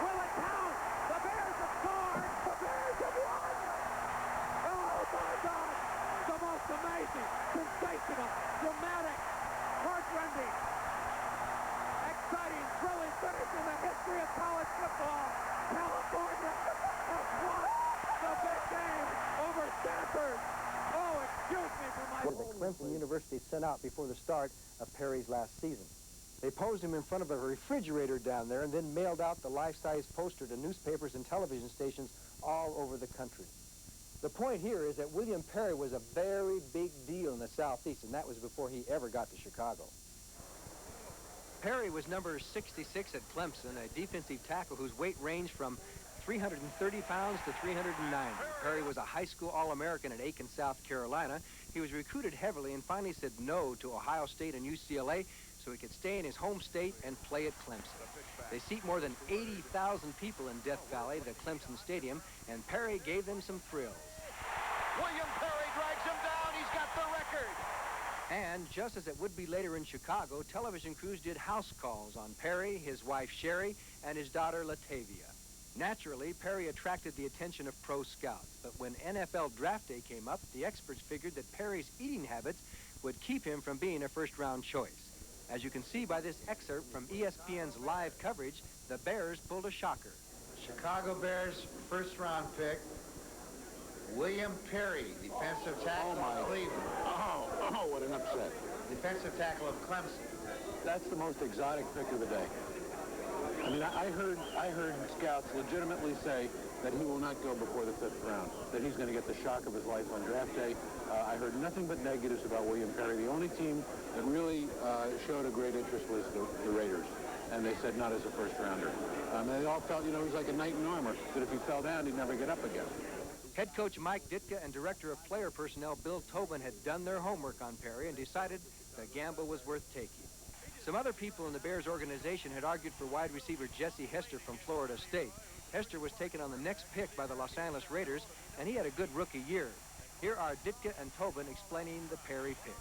Will it count? The Bears have scored. The Bears have won. Oh, my God. The most amazing, sensational, dramatic, heart-rending, exciting, thrilling finish in the history of college football. California has won the big game over Stanford. Oh, excuse me for my... The Clemson University sent out before the start of Perry's last season. They posed him in front of a refrigerator down there and then mailed out the life-size poster to newspapers and television stations all over the country. The point here is that William Perry was a very big deal in the Southeast, and that was before he ever got to Chicago. Perry was number 66 at Clemson, a defensive tackle whose weight ranged from 330 pounds to 390. Perry was a high school All-American at Aiken, South Carolina. He was recruited heavily and finally said no to Ohio State and UCLA so he could stay in his home state and play at Clemson. They seat more than 80,000 people in Death Valley, the Clemson Stadium, and Perry gave them some thrills. William Perry drags him down. He's got the record. And just as it would be later in Chicago, television crews did house calls on Perry, his wife Sherry, and his daughter Latavia. Naturally, Perry attracted the attention of pro scouts, but when NFL draft day came up, the experts figured that Perry's eating habits would keep him from being a first-round choice. As you can see by this excerpt from ESPN's live coverage, the Bears pulled a shocker. Chicago Bears first-round pick, William Perry, defensive tackle of Cleveland. Oh, what an upset. Defensive tackle of Clemson. That's the most exotic pick of the day. I mean, I heard scouts legitimately say that he will not go before the 5th round, that he's going to get the shock of his life on draft day. I heard nothing but negatives about William Perry. The only team that really showed a great interest was the Raiders, and they said not as a first-rounder. They all felt, you know, he was like a knight in armor, that if he fell down, he'd never get up again. Head coach Mike Ditka and director of player personnel Bill Tobin had done their homework on Perry and decided the gamble was worth taking. Some other people in the Bears organization had argued for wide receiver Jesse Hester from Florida State. Hester was taken on the next pick by the Los Angeles Raiders, and he had a good rookie year. Here are Ditka and Tobin explaining the Perry pick.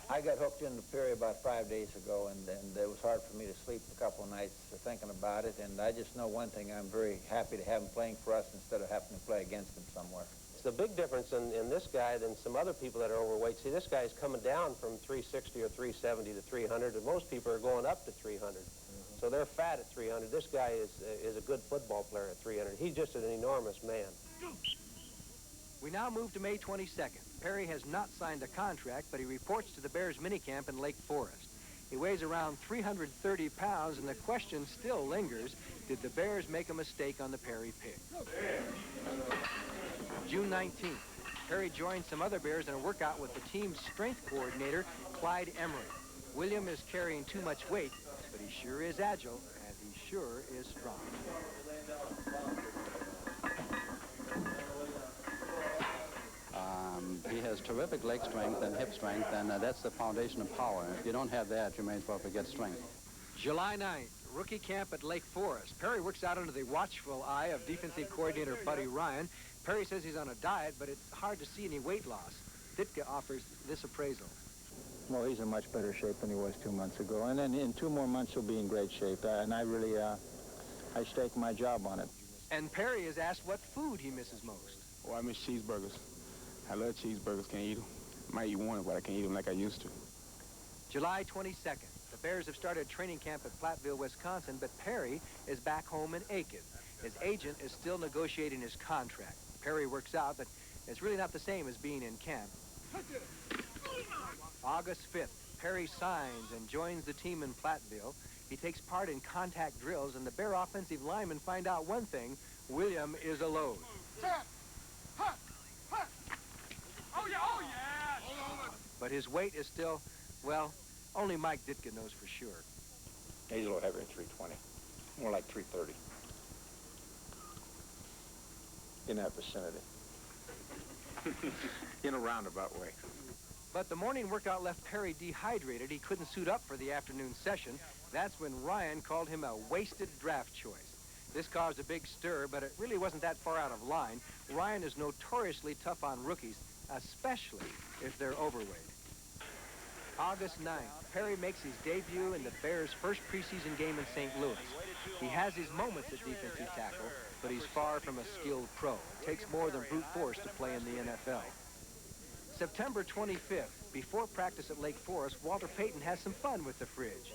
I got hooked into Perry about 5 days ago, and it was hard for me to sleep a couple of nights thinking about it, and I just know one thing, I'm very happy to have him playing for us instead of having to play against him somewhere. The big difference in this guy than some other people that are overweight. See, this guy's coming down from 360 or 370 to 300, and most people are going up to 300. So they're fat at 300. This guy is a good football player at 300. He's just an enormous man. We now move to May 22nd. Perry has not signed a contract, but he reports to the Bears minicamp in Lake Forest. He weighs around 330 pounds, and the question still lingers, did the Bears make a mistake on the Perry pick? June 19th, Perry joined some other Bears in a workout with the team's strength coordinator, Clyde Emery. William is carrying too much weight, but he sure is agile, and he sure is strong. He has terrific leg strength and hip strength, and that's the foundation of power. If you don't have that, you may as well forget strength. July 9th, rookie camp at Lake Forest. Perry works out under the watchful eye of defensive coordinator Buddy Ryan. Perry says he's on a diet, but it's hard to see any weight loss. Ditka offers this appraisal. Well, he's in much better shape than he was 2 months ago, and then in 2 more months he'll be in great shape, and I really, I stake my job on it. And Perry is asked what food he misses most. Oh, I miss cheeseburgers. I love cheeseburgers, can't eat them. Might eat one, but I can't eat them like I used to. July 22nd. The Bears have started training camp at Platteville, Wisconsin, but Perry is back home in Aiken. His agent is still negotiating his contract. Perry works out, but it's really not the same as being in camp. August 5th, Perry signs and joins the team in Platteville. He takes part in contact drills, and the Bear offensive linemen find out one thing: William is a load. But his weight is still, well, only Mike Ditka knows for sure. He's a little heavier than 320, more like 330. In that vicinity. In a roundabout way. But the morning workout left Perry dehydrated. He couldn't suit up for the afternoon session. That's when Ryan called him a wasted draft choice. This caused a big stir, but it really wasn't that far out of line. Ryan is notoriously tough on rookies, especially if they're overweight. August 9th, Perry makes his debut in the Bears' first preseason game in St. Louis. He has his moments at defensive tackle, but he's far from a skilled pro. It takes more than brute force to play in the NFL. September 25th, before practice at Lake Forest, Walter Payton has some fun with the fridge.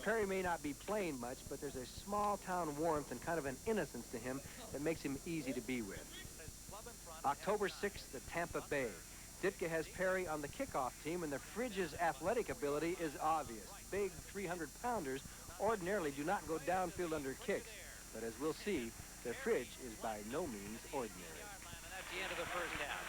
Perry may not be playing much, but there's a small-town warmth and kind of an innocence to him that makes him easy to be with. October 6th at Tampa Bay. Ditka has Perry on the kickoff team, and the Fridge's athletic ability is obvious. Big 300-pounders ordinarily do not go downfield under kicks, but as we'll see, the Fridge is by no means ordinary. That's the end of the first half.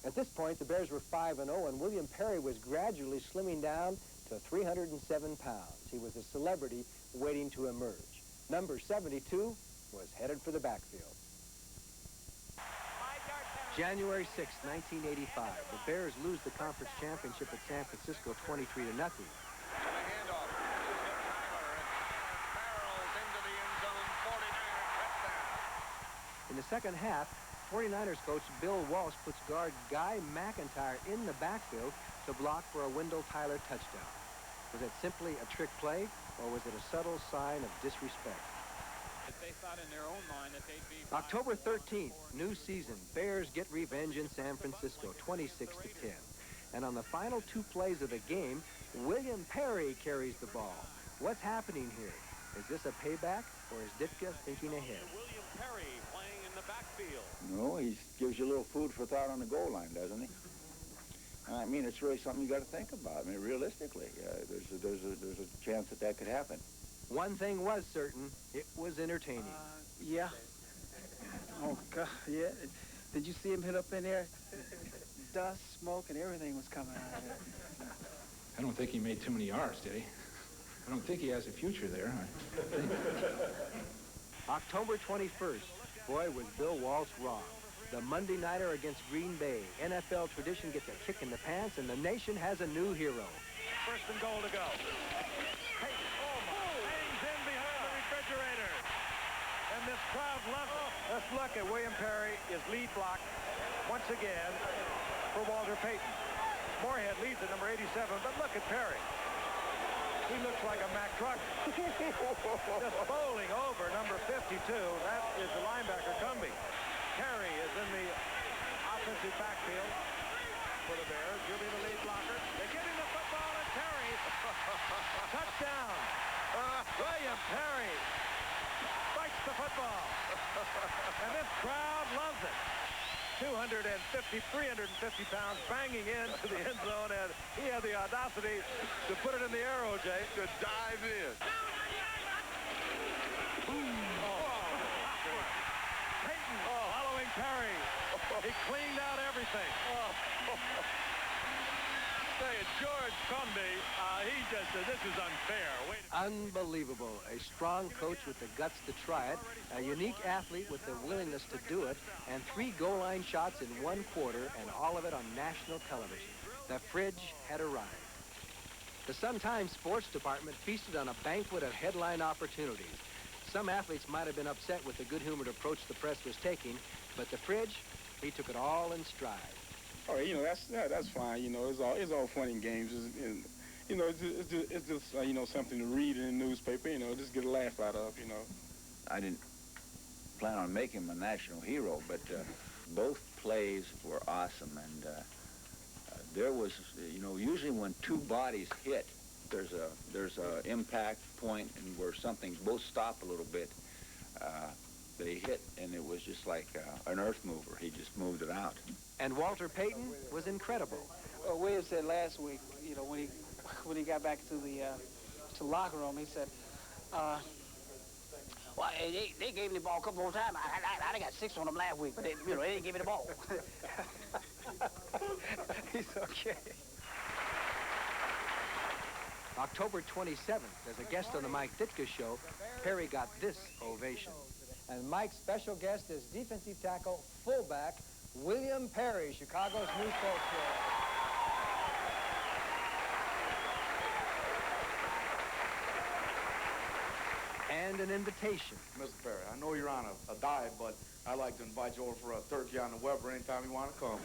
At this point, the Bears were 5-0, and William Perry was gradually slimming down to 307 pounds. He was a celebrity waiting to emerge. Number 72 was headed for the backfield. January 6, 1985, the Bears lose the conference championship at San Francisco 23-0. In the second half, 49ers coach Bill Walsh puts guard Guy McIntyre in the backfield to block for a Wendell Tyler touchdown. Was it simply a trick play, or was it a subtle sign of disrespect? they thought in their own mind that they'd be... October 13th, new season. Bears get revenge in San Francisco, 26-10. And on the final 2 plays of the game, William Perry carries the ball. What's happening here? Is this a payback, or is Ditka thinking ahead? William Perry playing in the backfield. No, he gives you a little food for thought on the goal line, doesn't he? I mean, it's really something you got to think about. I mean, realistically, there's a chance that could happen. One thing was certain: it was entertaining. Yeah. Oh God, yeah. Did you see him hit up in there? Dust, smoke, and everything was coming out of there. I don't think he made too many yards, did he? I don't think he has a future there. October 21st. Boy, was Bill Walsh wrong. The Monday Nighter against Green Bay. NFL tradition gets a kick in the pants, and the nation has a new hero. First and goal to go. Payton, hangs in behind the refrigerator. And this crowd loves it. Let's look at William Perry, his lead block, once again, for Walter Payton. Moorhead leads at number 87, but look at Perry. He looks like a Mack truck. Just bowling over number 52. That is the linebacker, Gumby. Perry is in the offensive backfield for the Bears. He'll be the lead blocker. They give him the football, and Perry. Touchdown. William Perry bites the football. And this crowd loves it. 350 pounds banging into the end zone, and he had the audacity to put it in the air, O.J. To dive in. Payton following Perry. He cleaned out everything. Say, George Cumby, he just said, this is unfair. Unbelievable. A strong coach with the guts to try it, a unique athlete with the willingness to do it, and 3 goal line shots in 1 quarter, and all of it on national television. The fridge had arrived. The Sun-Times sports department feasted on a banquet of headline opportunities. Some athletes might have been upset with the good-humored approach the press was taking, but the fridge, he took it all in stride. Oh, you know, that's fine. You know, it's all fun and games. You know, it's just you know, something to read in the newspaper. You know, just get a laugh out of. You know. I didn't plan on making him a national hero, but both plays were awesome, and there was, you know, usually when 2 bodies hit, there's a impact point, and where something's both stop a little bit. They hit, and it was just like an earth mover. He just moved it out. And Walter Payton was incredible. Well, William said last week, you know, when he got back to the locker room, he said, well, they gave me the ball a couple more times. I got 6 on them last week, but they didn't give me the ball. He's okay. October 27th, as a guest on the Mike Ditka show, Perry got this ovation. And Mike's special guest is defensive tackle, fullback, William Perry, Chicago's new sports player. And an invitation. Mr. Perry, I know you're on a diet, but I'd like to invite you over for a turkey on the Weber anytime you want to come.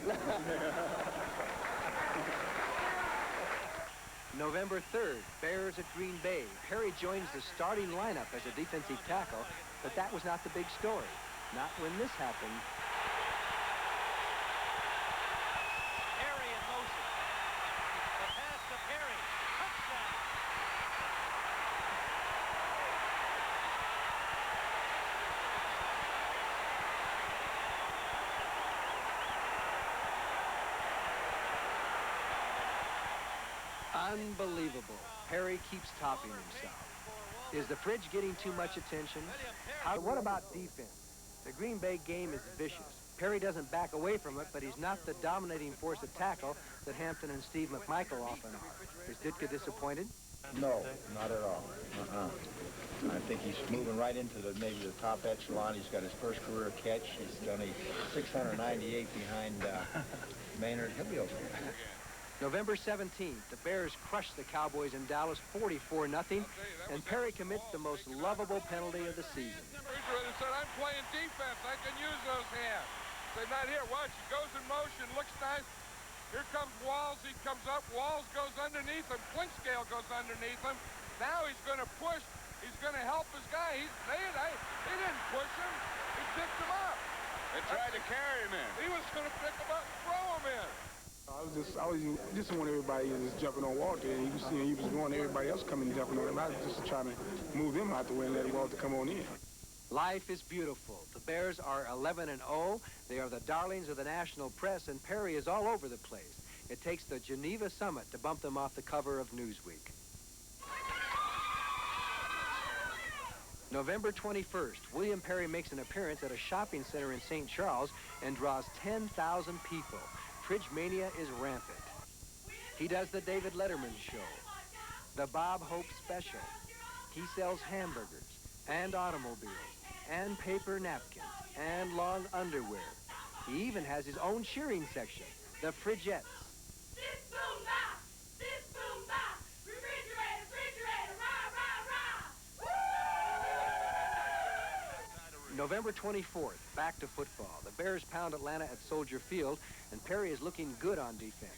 November 3rd, Bears at Green Bay. Perry joins the starting lineup as a defensive tackle, but that was not the big story. Not when this happened. Perry in motion. The pass to Perry. Touchdown. Unbelievable. Perry keeps topping himself. Is the fridge getting too much attention? What about defense? The Green Bay game is vicious. Perry doesn't back away from it, but he's not the dominating force at tackle that Hampton and Steve McMichael often are. Is Ditka disappointed? No, not at all. I think he's moving right into maybe the top echelon. He's got his first career catch. He's done a 698 behind Maynard. He'll be okay. November 17th, the Bears crushed the Cowboys in Dallas 44-0, and Perry commits the most lovable penalty of the season. Refrigerator said, I'm playing defense. I can use those hands. Said, not here. Watch. He goes in motion. Looks nice. Here comes Walls. He comes up. Walls goes underneath him. Flinkscale goes underneath him. Now he's going to push He's going to help his guy. They didn't push him. He picked him up. They tried to carry him in. He was going to pick him up and throw him in. I was just want everybody just jumping on Walter, and he was wanting everybody else coming and jumping on him. I was just trying to move them out the way and let Walter come on in. Life is beautiful. The Bears are 11-0. They are the darlings of the national press, and Perry is all over the place. It takes the Geneva summit to bump them off the cover of Newsweek. November 21st, William Perry makes an appearance at a shopping center in St. Charles and draws 10,000 people. Fridge mania is rampant. He does the David Letterman show, the Bob Hope special. He sells hamburgers and automobiles and paper napkins and long underwear. He even has his own cheering section, the Fridgettes. November 24th, back to football. The Bears pound Atlanta at Soldier Field, and Perry is looking good on defense.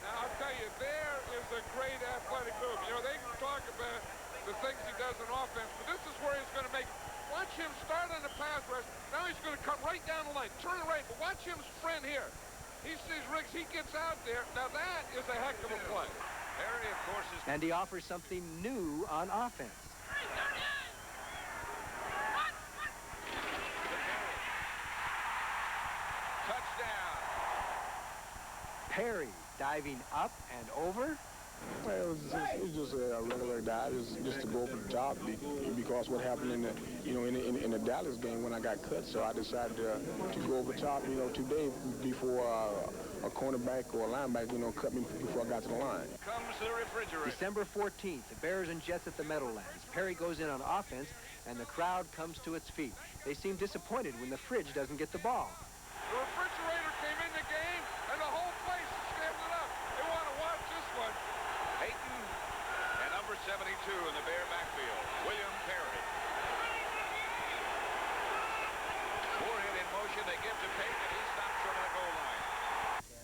Now, I'll tell you, there is a great athletic move. You know, they can talk about the things he does in offense, but this is where he's going to make it. Watch him start on the pass rush. Now he's going to come right down the line, turn right, but watch him sprint here. He sees Riggs, he gets out there. Now that is a heck of a play. Perry, of course, is... And he offers something new on offense. Touchdown. Perry diving up and over. Well, it was just a regular dive, just to go over the top, because what happened in the Dallas game when I got cut, so I decided to go over top, today before a cornerback or a linebacker, cut me before I got to the line. Comes the refrigerator. December 14th, the Bears and Jets at the Meadowlands. Perry goes in on offense, and the crowd comes to its feet. They seem disappointed when the Fridge doesn't get the ball. The refrigerator came in the game, and the whole place is standing up. They want to watch this one. Payton and number 72 in the Bear backfield, William Perry. Four-hit in motion, they give to Payton, and he stops short of the goal line.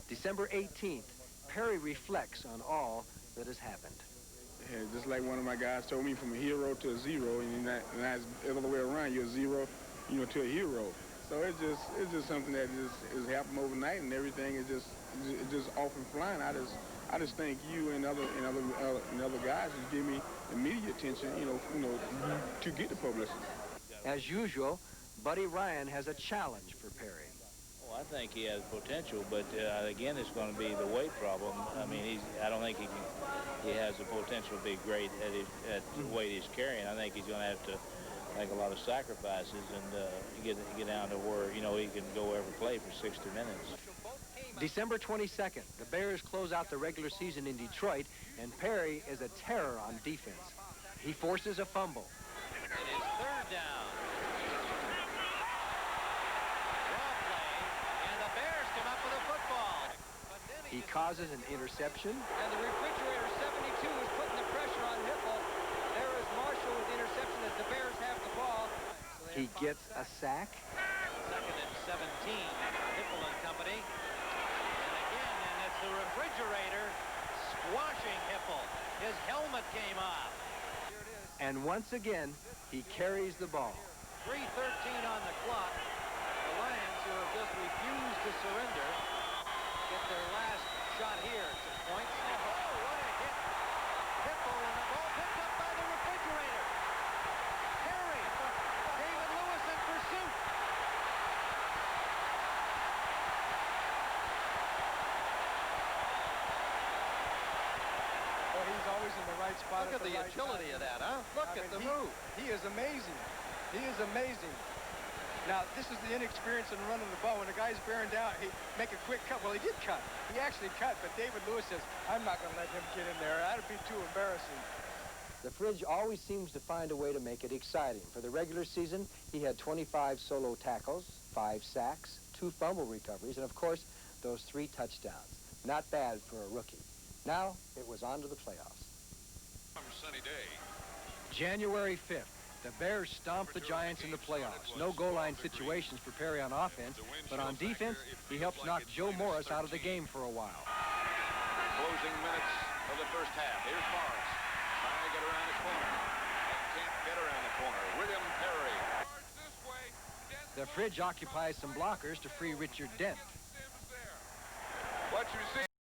December 18th, Perry reflects on all that has happened. Yeah, just like one of my guys told me, from a hero to a zero, and that's the other way around. You're a zero, to a hero. So it's just something that is happening overnight, and everything is just off and flying. I just thank you and other guys who give me the media attention, to get the publicity. As usual, Buddy Ryan has a challenge for Perry. Well, I think he has potential, but again, it's going to be the weight problem. I mean, I don't think he has the potential to be great at the weight he's carrying. I think he's going to have to make a lot of sacrifices and get down to where, he can go every play for 60 minutes. December 22nd, the Bears close out the regular season in Detroit, and Perry is a terror on defense. He forces a fumble. It is third down. Well played, and the Bears come up with a football. He causes an interception. And the refrigerator 72 is putting the pressure on Hipple. There is Marshall with the interception as the Bears have the ball. He gets a sack. Second and 17, Hipple and company. And it's the refrigerator squashing Hipple. His helmet came off. And once again, he carries the ball. 3:13 on the clock. The Lions, who have just refused to surrender, get their last shot here at some points. Oh, what a hit. Hipple, and the ball picked up by the refrigerator. Perry, David Lewis in pursuit. Well, he's always in the right spot. Look at the agility of that, huh? Look at the move. He is amazing. He is amazing. Now, this is the inexperience in running the ball. When the guy's bearing down, he make a quick cut. Well, he did cut. He actually cut, but David Lewis says, I'm not going to let him get in there. That would be too embarrassing. The Fridge always seems to find a way to make it exciting. For the regular season, he had 25 solo tackles, 5 sacks, 2 fumble recoveries, and of course, those 3 touchdowns. Not bad for a rookie. Now, it was on to the playoffs. Sunny day. January 5th. The Bears stomped the Giants in the playoffs. No goal line situations for Perry on offense, but on defense, he helps knock Joe Morris out of the game for a while. Closing minutes of the first half. Here's Morris trying to get around the corner. can't get around the corner. William Perry. The Fridge occupies some blockers to free Richard Dent. What you see